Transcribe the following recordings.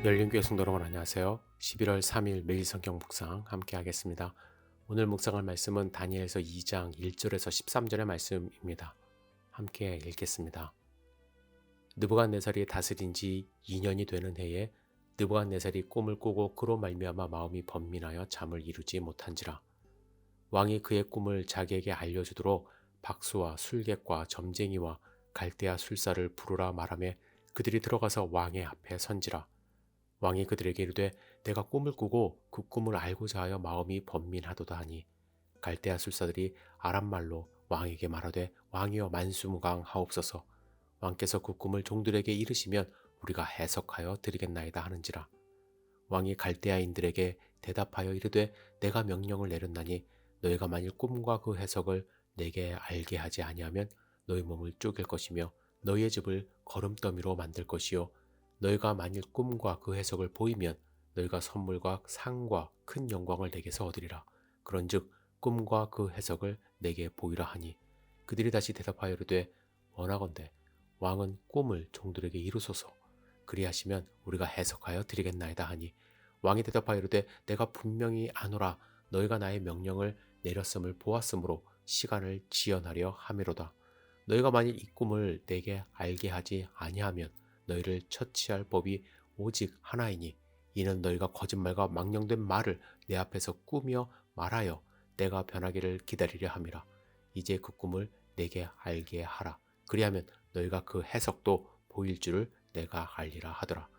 열린교회 성도 여러분 안녕하세요. 11월 3일 매일 성경 묵상 함께 하겠습니다. 오늘 묵상할 말씀은 다니엘서 2장 1절에서 13절의 말씀입니다. 함께 읽겠습니다. 느부갓네살이 다스린 지 2년이 되는 해에 느부갓네살이 꿈을 꾸고 그로 말미암아 마음이 번민하여 잠을 이루지 못한지라. 왕이 그의 꿈을 자기에게 알려주도록 박수와 술객과 점쟁이와 갈대아 술사를 부르라 말하며 그들이 들어가서 왕의 앞에 선지라. 왕이 그들에게 이르되 내가 꿈을 꾸고 그 꿈을 알고자 하여 마음이 번민하도다 하니 갈대아 술사들이 아람말로 왕에게 말하되 왕이여 만수무강하옵소서. 왕께서 그 꿈을 종들에게 이르시면 우리가 해석하여 드리겠나이다 하는지라. 왕이 갈대아인들에게 대답하여 이르되 내가 명령을 내렸나니 너희가 만일 꿈과 그 해석을 내게 알게 하지 아니하면 너희 몸을 쪼갤 것이며 너희의 집을 거름더미로 만들 것이요 너희가 만일 꿈과 그 해석을 보이면 너희가 선물과 상과 큰 영광을 내게서 얻으리라. 그런즉 꿈과 그 해석을 내게 보이라 하니 그들이 다시 대답하여 이르되 원하건대 왕은 꿈을 종들에게 이루소서. 그리하시면 우리가 해석하여 드리겠나이다 하니 왕이 대답하여 이르되 내가 분명히 아노라. 너희가 나의 명령을 내렸음을 보았으므로 시간을 지연하려 함이로다. 너희가 만일 이 꿈을 내게 알게 하지 아니하면 너희를 처치할 법이 오직 하나이니 이는 너희가 거짓말과 망령된 말을 내 앞에서 꾸며 말하여 내가 변하기를 기다리려 함이라. 이제 그 꿈을 내게 알게 하라. 그리하면 너희가 그 해석도 보일 줄을 내가 알리라 하더라.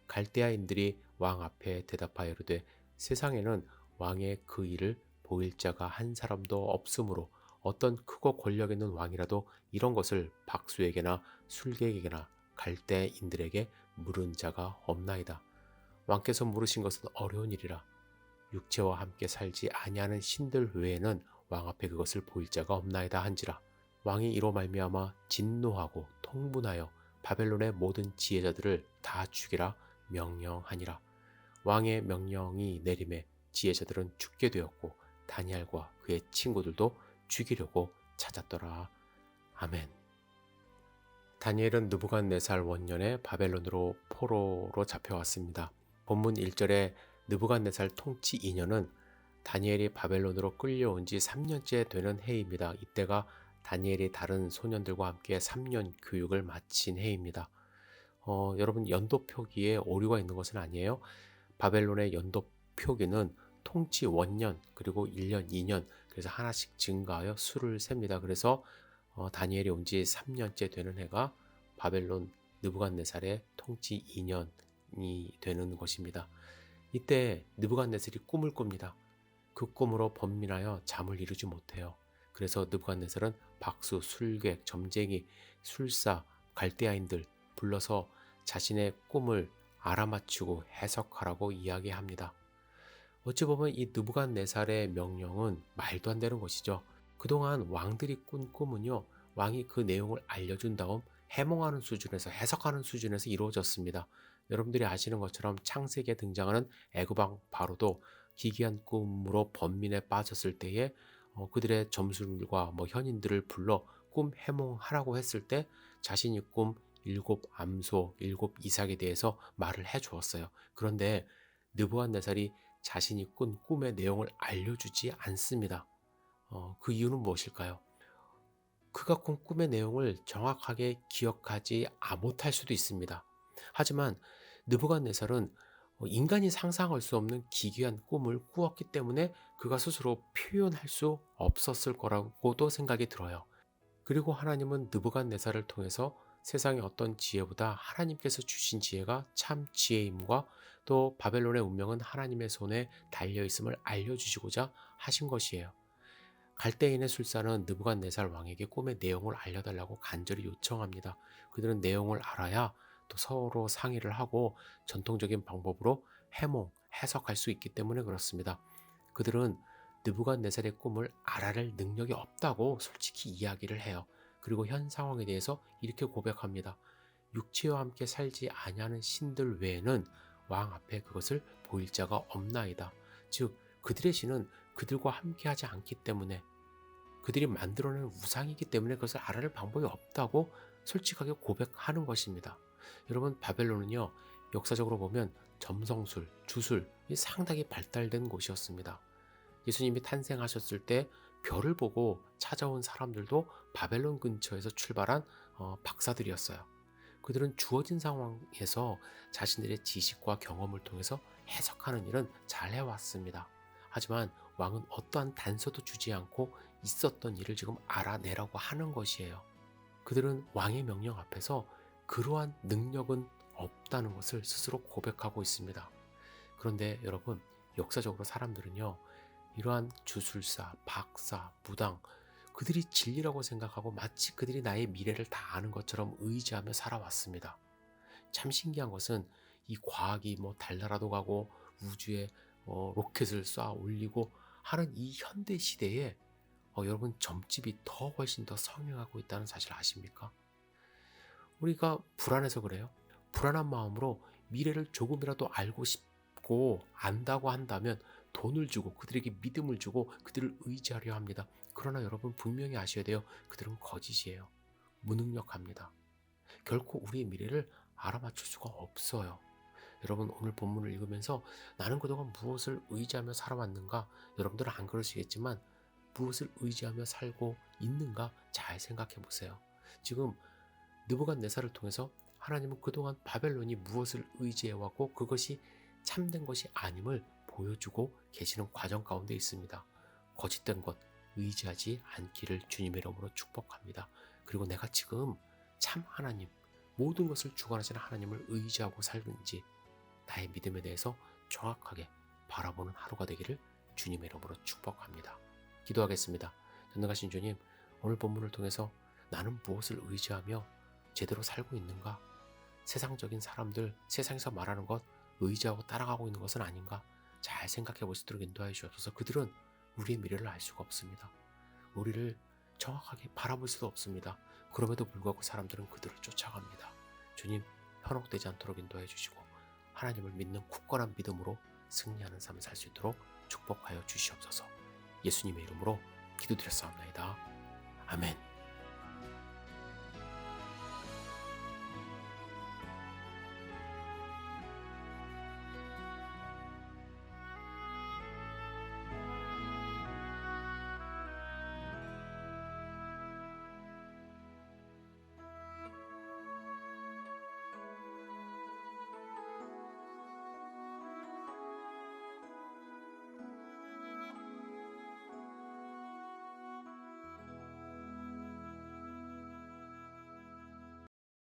갈대아인들이 왕 앞에 대답하여 이르되 세상에는 왕의 그 일을 보일 자가 한 사람도 없으므로 어떤 크고 권력 있는 왕이라도 이런 것을 박수에게나 술객에게나 갈대인들에게 물은 자가 없나이다. 왕께서 물으신 것은 어려운 일이라. 육체와 함께 살지 아니하는 신들 외에는 왕 앞에 그것을 보일 자가 없나이다 한지라. 왕이 이로 말미암아 진노하고 통분하여 바벨론의 모든 지혜자들을 다 죽이라 명령하니라. 왕의 명령이 내림에 지혜자들은 죽게 되었고 다니엘과 그의 친구들도 죽이려고 찾았더라. 아멘. 다니엘은 느부갓네살 원년에 바벨론으로 포로로 잡혀왔습니다. 본문 1절에 느부갓네살 통치 2년은 다니엘이 바벨론으로 끌려온 지 3년째 되는 해입니다. 이때가 다니엘이 다른 소년들과 함께 3년 교육을 마친 해입니다. 여러분 연도 표기에 오류가 있는 것은 아니에요. 바벨론의 연도 표기는 통치 원년 그리고 1년, 2년 그래서 하나씩 증가하여 수를 셉니다. 그래서 다니엘이 온 지 3년째 되는 해가 바벨론 느부갓네살의 통치 2년이 되는 것입니다. 이때 느부갓네살이 꿈을 꿉니다. 그 꿈으로 번민하여 잠을 이루지 못해요. 그래서 느부갓네살은 박수, 술객, 점쟁이, 술사, 갈대아인들 불러서 자신의 꿈을 알아맞히고 해석하라고 이야기합니다. 어찌 보면 이 느부갓네살의 명령은 말도 안 되는 것이죠. 그동안 왕들이 꾼 꿈은요, 왕이 그 내용을 알려준 다음 해몽하는 수준에서 해석하는 수준에서 이루어졌습니다. 여러분들이 아시는 것처럼 창세기에 등장하는 애굽왕 바로도 기이한 꿈으로 번민에 빠졌을 때에 그들의 점술과 현인들을 불러 꿈 해몽하라고 했을 때 자신이 꾼 7 암소, 7 이삭에 대해서 말을 해주었어요. 그런데 느부갓네살이 자신이 꾼 꿈의 내용을 알려주지 않습니다. 그 이유는 무엇일까요? 그가 꾼 꿈의 내용을 정확하게 기억하지 못할 수도 있습니다. 하지만 느부갓네살은 인간이 상상할 수 없는 기괴한 꿈을 꾸었기 때문에 그가 스스로 표현할 수 없었을 거라고도 생각이 들어요. 그리고 하나님은 느부갓네살을 통해서 세상의 어떤 지혜보다 하나님께서 주신 지혜가 참 지혜임과 또 바벨론의 운명은 하나님의 손에 달려있음을 알려주시고자 하신 것이에요. 갈대인의 술사는 느부갓네살 왕에게 꿈의 내용을 알려달라고 간절히 요청합니다. 그들은 내용을 알아야 또 서로 상의를 하고 전통적인 방법으로 해석할 수 있기 때문에 그렇습니다. 그들은 느부갓네살의 꿈을 알아낼 능력이 없다고 솔직히 이야기를 해요. 그리고 현 상황에 대해서 이렇게 고백합니다. 육체와 함께 살지 아니하는 신들 외에는 왕 앞에 그것을 보일 자가 없나이다. 즉 그들의 신은 그들과 함께하지 않기 때문에 그들이 만들어낸 우상이기 때문에 그것을 알아낼 방법이 없다고 솔직하게 고백하는 것입니다. 여러분 바벨론은요 역사적으로 보면 점성술, 주술, 이 상당히 발달된 곳이었습니다. 예수님이 탄생하셨을 때 별을 보고 찾아온 사람들도 바벨론 근처에서 출발한 박사들이었어요. 그들은 주어진 상황에서 자신들의 지식과 경험을 통해서 해석하는 일은 잘 해왔습니다. 하지만 왕은 어떠한 단서도 주지 않고 있었던 일을 지금 알아내라고 하는 것이에요. 그들은 왕의 명령 앞에서 그러한 능력은 없다는 것을 스스로 고백하고 있습니다. 그런데 여러분, 역사적으로 사람들은요, 이러한 주술사, 박사, 무당, 그들이 진리라고 생각하고 마치 그들이 나의 미래를 다 아는 것처럼 의지하며 살아왔습니다. 참 신기한 것은 이 과학이 달나라도 가고 우주에 로켓을 쏴 올리고 하는 이 현대 시대에 여러분, 점집이 훨씬 더 성행하고 있다는 사실 아십니까? 우리가 불안해서 그래요. 불안한 마음으로 미래를 조금이라도 알고 싶고 안다고 한다면 돈을 주고 그들에게 믿음을 주고 그들을 의지하려 합니다. 그러나 여러분, 분명히 아셔야 돼요. 그들은 거짓이에요. 무능력합니다. 결코 우리의 미래를 알아맞힐 수가 없어요. 여러분, 오늘 본문을 읽으면서 나는 그동안 무엇을 의지하며 살아왔는가? 여러분들은 안 그러시겠지만 무엇을 의지하며 살고 있는가 잘 생각해 보세요. 지금 느부갓네살을 통해서 하나님은 그동안 바벨론이 무엇을 의지해왔고 그것이 참된 것이 아님을 보여주고 계시는 과정 가운데 있습니다. 거짓된 것 의지하지 않기를 주님의 이름으로 축복합니다. 그리고 내가 지금 참 하나님, 모든 것을 주관하시는 하나님을 의지하고 살는지 나의 믿음에 대해서 정확하게 바라보는 하루가 되기를 주님의 이름으로 축복합니다. 기도하겠습니다. 전능하신 주님, 오늘 본문을 통해서 나는 무엇을 의지하며 제대로 살고 있는가? 세상적인 사람들, 세상에서 말하는 것 의지하고 따라가고 있는 것은 아닌가? 잘 생각해 볼 수 있도록 인도하여 주옵소서. 그들은 우리의 미래를 알 수가 없습니다. 우리를 정확하게 바라볼 수도 없습니다. 그럼에도 불구하고 사람들은 그들을 쫓아갑니다. 주님, 현혹되지 않도록 인도해 주시고 하나님을 믿는 굳건한 믿음으로 승리하는 삶을 살 수 있도록 축복하여 주시옵소서. 예수님의 이름으로 기도드렸사옵나이다. 아멘.